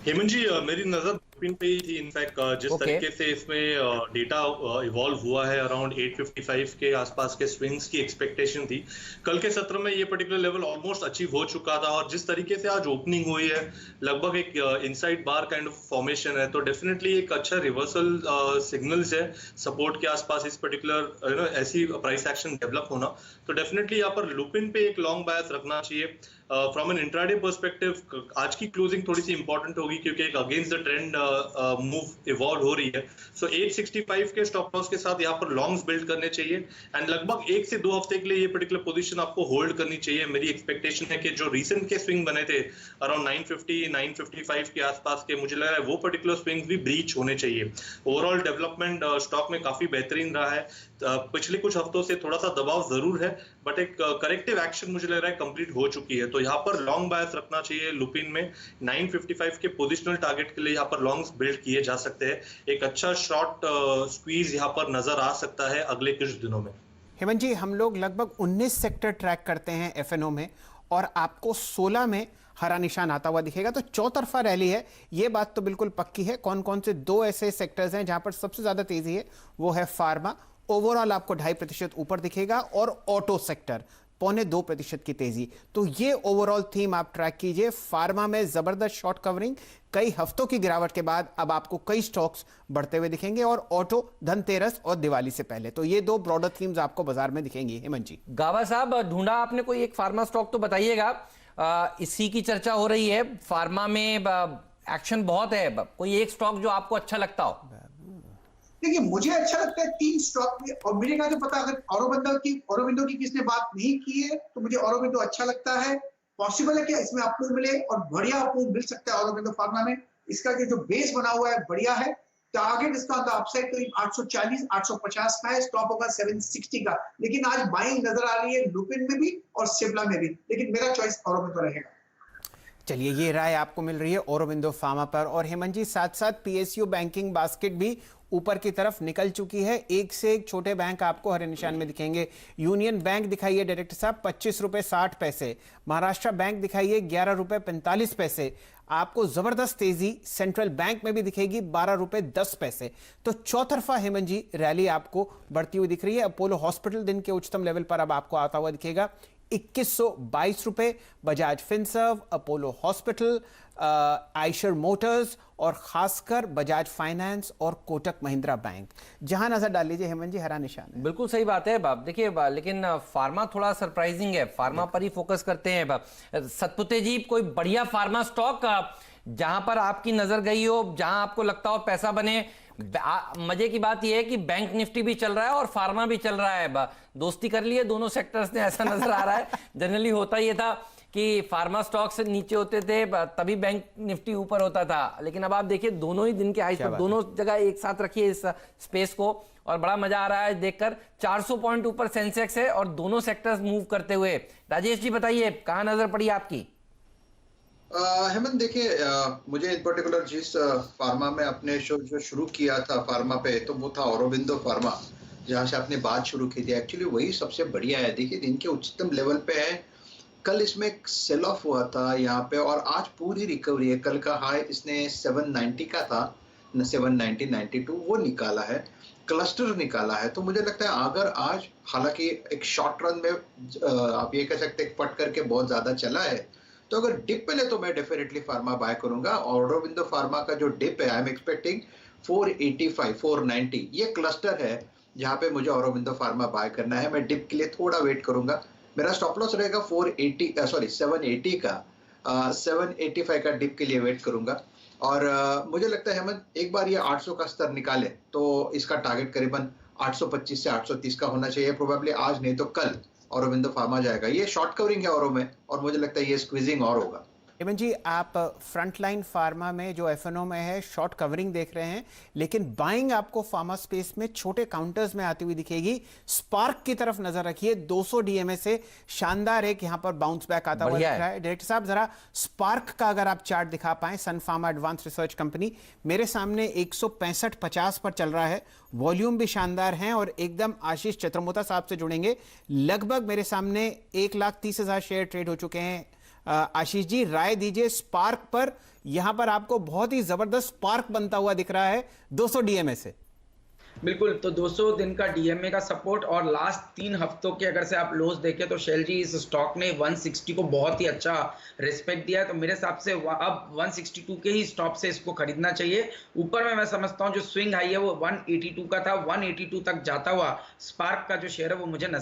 हेमंत जी, मेरी नजर लुपिन पे ही थी। इनफैक्ट जिस ओके। तरीके से इसमें डेटा इवॉल्व हुआ है, अराउंड 855 के आसपास के स्विंग्स की एक्सपेक्टेशन थी। कल के सत्र में ये पर्टिकुलर लेवल ऑलमोस्ट अचीव हो चुका था, और जिस तरीके से आज ओपनिंग हुई है, लगभग एक inside bar kind of formation है, तो डेफिनेटली एक अच्छा रिवर्सल सिग्नल्स है सपोर्ट के आसपास इस पर्टिकुलर ऐसी प्राइस एक्शन डेवलप होना। तो डेफिनेटली यहाँ पर लुपिन पे एक लॉन्ग बायस रखना चाहिए। फ्रॉम एन इंट्राडे पर्सपेक्टिव आज की क्लोजिंग थोड़ी सी इंपॉर्टेंट होगी, क्योंकि एक against the trend move evolve हो रही है। सो 865 के स्टॉप लॉस के साथ यहाँ पर लॉन्ग्स बिल्ड करने चाहिए, एंड लगभग 1 से 2 हफ्ते के लिए ये पर्टिकुलर पोजीशन आपको होल्ड करनी चाहिए। मेरी एक्सपेक्टेशन है कि जो रिसेंट के स्विंग बने थे अराउंड 950 955 के आसपास के, मुझे लग रहा है वो पर्टिकुलर स्विंग भी ब्रीच होने चाहिए। ओवरऑल डेवलपमेंट स्टॉक में काफी बेहतरीन रहा है। पिछले कुछ हफ्तों से थोड़ा सा दबाव जरूर है, बट एक करेक्टिव एक्शन मुझे लग रहा है कंप्लीट हो चुकी है। तो यहाँ पर लॉन्ग बायस रखना चाहिए लुपिन में। 955 के पोजिशनल टारगेट के लिए यहाँ पर लॉन्ग्स बिल्ड किए जा सकते हैं। एक अच्छा शॉर्ट स्क्वीज यहाँ पर नजर आ सकता है अगले कुछ दिनों में। हेमंत जी, हम लोग लगभग 19 सेक्टर ट्रैक करते हैं एफएनओ में, और आपको 16 में हरा निशान आता हुआ दिखेगा। तो चौतरफा रैली है, ये बात तो बिल्कुल पक्की है। कौन कौन से दो ऐसे सेक्टर्स हैं जहां पर सबसे ज्यादा तेजी है? वो है फार्मा, ओवरऑल आपको 2.5% ऊपर दिखेगा, और ऑटो सेक्टर 1.25% की तेजी। तो ये ओवरऑल थीम आप ट्रैक कीजिए। फार्मा में जबरदस्त शॉर्ट कवरिंग, कई हफ्तों की गिरावट के बाद अब आपको कई स्टॉक्स बढ़ते हुए दिखेंगे, और ऑटो धनतेरस और दिवाली से पहले। तो ये दो ब्रॉडर थीम्स आपको बाजार में दिखेंगी। हेमंत जी, गावा साहब, ढूंढा आपने कोई एक फार्मा स्टॉक तो बताइएगा। इसी की चर्चा हो रही है, फार्मा में एक्शन बहुत है। कोई एक स्टॉक जो आपको अच्छा लगता हो? देखिए, मुझे अच्छा लगता है 3 स्टॉक में, और मेरे कहा तो पता, अगर औरोबिंदो की किसने बात नहीं की है तो मुझे औरोबिंदो अच्छा लगता है। पॉसिबल है कि इसमें अप मूव मिले, और बढ़िया अप मूव मिल सकता है औरोबिंदो फार्मा में। इसका जो बेस बना हुआ है बढ़िया है। टारगेट इसका अपसाइड करीब 840 850 का है, स्टॉप होगा 760 का। लेकिन आज बाइंग नजर आ रही है लुपिन में भी और सिप्ला में भी, लेकिन मेरा चॉइस औरोबिंदो रहेगा। चलिए, ये राय आपको मिल रही है औरोबिंदो फार्मा पर। और हेमंत जी, साथ साथ पीएसयू बैंकिंग बास्केट भी ऊपर की तरफ निकल चुकी है। एक से एक छोटे बैंक आपको हरे निशान में दिखेंगे। यूनियन बैंक दिखाइए डायरेक्टर साहब 25 रुपए 60 पैसे, महाराष्ट्र बैंक दिखाइए 11 रुपए 45 पैसे। आपको जबरदस्त तेजी सेंट्रल बैंक में भी दिखेगी 12 रुपए 10 पैसे। तो चौतरफा हेमंत जी रैली आपको बढ़ती हुई दिख रही है। अपोलो हॉस्पिटल दिन के उच्चतम लेवल पर अब आपको आता हुआ दिखेगा 2122 रुपए। Bajaj Finserv, Apollo hospital, Eicher Motors, और खासकर बजाज फाइनेंस और कोटक महिंद्रा बैंक, जहां नजर डाल लीजिए हेमंत जी हरा निशान है। बिल्कुल सही बात है बाप। देखिए लेकिन फार्मा थोड़ा सरप्राइजिंग है, फार्मा पर ही फोकस करते हैं बाप। सतपुते जी, कोई बढ़िया फार्मा स्टॉक जहां पर आपकी नजर गई हो, जहां आपको लगता हो पैसा बने? मजे की बात यह है कि बैंक निफ्टी भी चल रहा है और फार्मा भी चल रहा है। दोस्ती कर लिए दोनों सेक्टर्स ने, ऐसा नजर आ रहा है। जनरली होता ये था कि फार्मा स्टॉक्स नीचे होते थे तभी बैंक निफ्टी ऊपर होता था, लेकिन अब आप देखिए दोनों ही दिन के हाई पर दोनों जगह एक साथ रखिए इस स्पेस को, और बड़ा मजा आ रहा है देखकर। 400 पॉइंट ऊपर सेंसेक्स है और दोनों सेक्टर्स मूव करते हुए। राजेश जी बताइए, कहां नजर पड़ी आपकी? हेमंत, देखिए, मुझे इन पर्टिकुलर जिस फार्मा में अपने शो जो शुरू किया था फार्मा पे, तो वो था औरोबिंदो फार्मा, जहां से आपने बात शुरू की थी। एक्चुअली वही सबसे बढ़िया है। देखिए, दिन के उच्चतम लेवल पे है। कल इसमें एक सेल ऑफ हुआ था यहाँ पे, और आज पूरी रिकवरी है। कल का हाई इसने 790 का था, 790-92 वो निकाला है, क्लस्टर निकाला है। तो मुझे लगता है अगर आज, हालांकि एक शॉर्ट रन में आप ये कह सकते हैं पट करके बहुत ज्यादा चला है, तो अगर डिप मिले तो मैं डेफिनेटली फार्मा बाय करूंगा। औरोबिंदो फार्मा का जो डिप है, आई एम एक्सपेक्टिंग 485 490, ये क्लस्टर है जहां पे मुझे औरोबिंदो फार्मा बाय करना है। मैं डिप के लिए थोड़ा वेट करूंगा। मेरा स्टॉप लॉस रहेगा 780 का, 785 का डिप के लिए वेट करूंगा। और मुझे लगता है हेमंत, एक बार ये 800 का स्तर निकाले तो इसका टारगेट करीबन 825 से 830 का होना चाहिए। प्रोबेबली आज नहीं तो कल औरोबिंदो फार्मा जाएगा। ये शॉर्ट कवरिंग है औरों में, और मुझे लगता है ये स्क्वीजिंग और होगा। हेमंत जी, आप फ्रंटलाइन फार्मा में जो एफएनओ में है शॉर्ट कवरिंग देख रहे हैं, लेकिन बाइंग आपको फार्मा स्पेस में छोटे काउंटर्स में आती हुई दिखेगी। स्पार्क की तरफ नजर रखिए, 200 डीएमए से शानदार एक यहां पर बाउंस बैक आता हुआ दिख रहा है। डायरेक्टर साहब, जरा स्पार्क का अगर आप चार्ट दिखा पाएं, सन फार्मा एडवांस रिसर्च कंपनी मेरे सामने 165.50 पर चल रहा है। वॉल्यूम भी शानदार है, और एकदम आशीष चतुर्मोता साहब से जुड़ेंगे। लगभग मेरे सामने 1,30,000 शेयर ट्रेड हो चुके हैं आशीष जी, राय दीजिए स्पार्क पर। यहां पर आपको बहुत ही जबरदस्त स्पार्क बनता हुआ दिख रहा है 200 डीएमए से। बिल्कुल, तो 200 दिन का डीएमए का सपोर्ट और लास्ट 3 हफ्तों के अगर से आप लोज देखें तो शेल जी इस स्टॉक ने 160 को बहुत ही अच्छा रिस्पेक्ट दिया है। तो मेरे हिसाब से अब 162 के ही स्टॉप से इसको खरीदना चाहिए। ऊपर में मैं समझता हूं जो स्विंग हाई है वो 182 का था, 182 तक जाता हुआ स्पार्क का जो शेयर है वो मुझे नजर